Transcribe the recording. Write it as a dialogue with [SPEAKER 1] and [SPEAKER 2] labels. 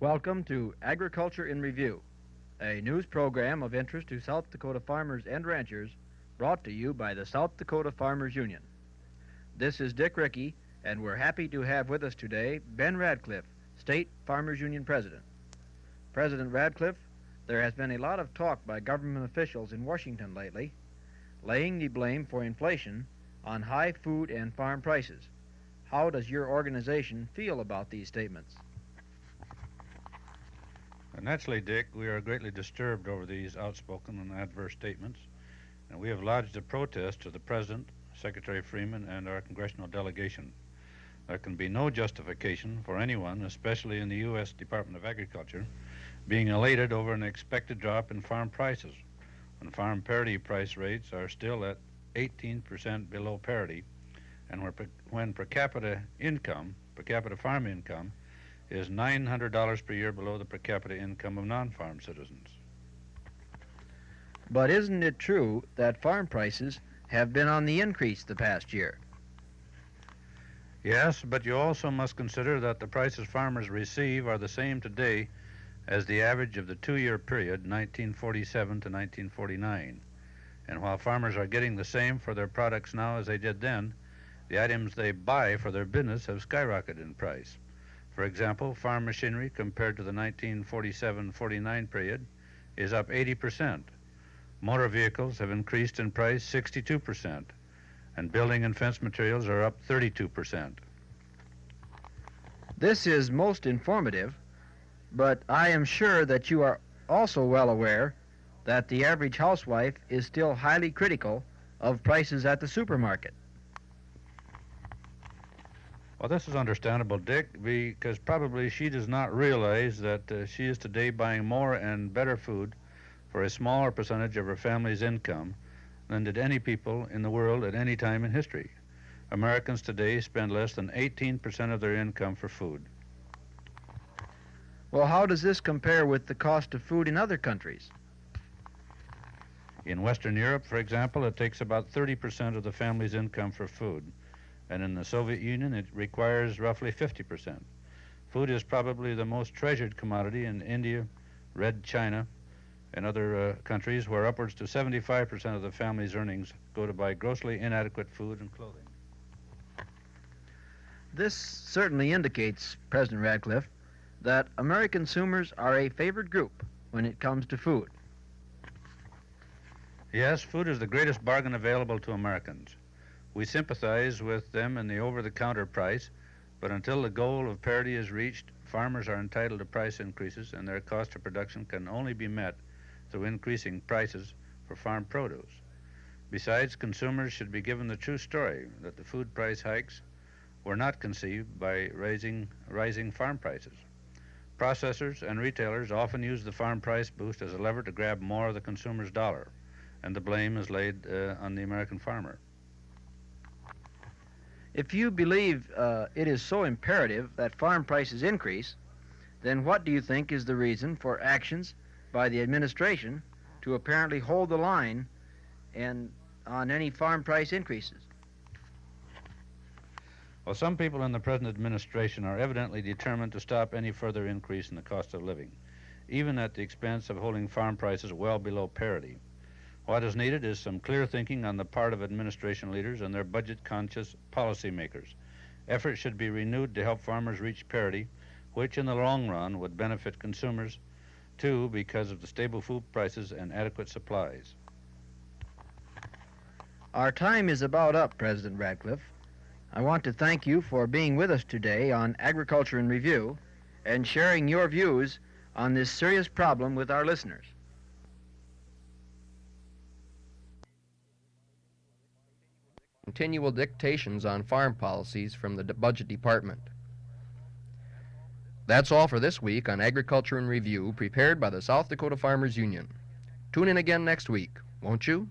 [SPEAKER 1] Welcome to Agriculture in Review, a news program of interest to South Dakota farmers and ranchers, brought to you by the South Dakota Farmers Union. This is Dick Ricci, and we're happy to have with us today Ben Radcliffe, State Farmers Union President. President Radcliffe, there has been a lot of talk by government officials in Washington lately, laying the blame for inflation on high food and farm prices. How does your organization feel about these statements?
[SPEAKER 2] Naturally, Dick, we are greatly disturbed over these outspoken and adverse statements, and we have lodged a protest to the President, Secretary Freeman, and our congressional delegation. There can be no justification for anyone, especially in the U.S. Department of Agriculture, being elated over an expected drop in farm prices when farm parity price rates are still at 18% below parity, and when per capita farm income is $900 per year below the per capita income of non-farm citizens.
[SPEAKER 1] But isn't it true that farm prices have been on the increase the past year?
[SPEAKER 2] Yes, but you also must consider that the prices farmers receive are the same today as the average of the two-year period, 1947 to 1949. And while farmers are getting the same for their products now as they did then, the items they buy for their business have skyrocketed in price. For example, farm machinery compared to the 1947-49 period is up 80%. Motor vehicles have increased in price 62%, and building and fence materials are up 32%.
[SPEAKER 1] This is most informative, but I am sure that you are also well aware that the average housewife is still highly critical of prices at the supermarket.
[SPEAKER 2] Well, this is understandable, Dick, because probably she does not realize that she is today buying more and better food for a smaller percentage of her family's income than did any people in the world at any time in history. Americans today spend less than 18% of their income for food.
[SPEAKER 1] Well, how does this compare with the cost of food in other countries?
[SPEAKER 2] In Western Europe, for example, it takes about 30% of the family's income for food, and in the Soviet Union it requires roughly 50%. Food is probably the most treasured commodity in India, Red China, and other countries where upwards to 75% of the family's earnings go to buy grossly inadequate food and clothing.
[SPEAKER 1] This certainly indicates, President Radcliffe, that American consumers are a favored group when it comes to food.
[SPEAKER 2] Yes, food is the greatest bargain available to Americans. We sympathize with them in the over-the-counter price, but until the goal of parity is reached, farmers are entitled to price increases, and their cost of production can only be met through increasing prices for farm produce. Besides, consumers should be given the true story that the food price hikes were not conceived by rising farm prices. Processors and retailers often use the farm price boost as a lever to grab more of the consumer's dollar, and the blame is laid on the American farmer.
[SPEAKER 1] If you believe it is so imperative that farm prices increase, then what do you think is the reason for actions by the administration to apparently hold the line on any farm price increases?
[SPEAKER 2] Well, some people in the present administration are evidently determined to stop any further increase in the cost of living, even at the expense of holding farm prices well below parity. What is needed is some clear thinking on the part of administration leaders and their budget-conscious policymakers. Efforts should be renewed to help farmers reach parity, which in the long run would benefit consumers, too, because of the stable food prices and adequate supplies.
[SPEAKER 1] Our time is about up, President Radcliffe. I want to thank you for being with us today on Agriculture in Review and sharing your views on this serious problem with our listeners.
[SPEAKER 3] Continual dictations on farm policies from the Budget Department. That's all for this week on Agriculture in Review, prepared by the South Dakota Farmers Union. Tune in again next week, won't you?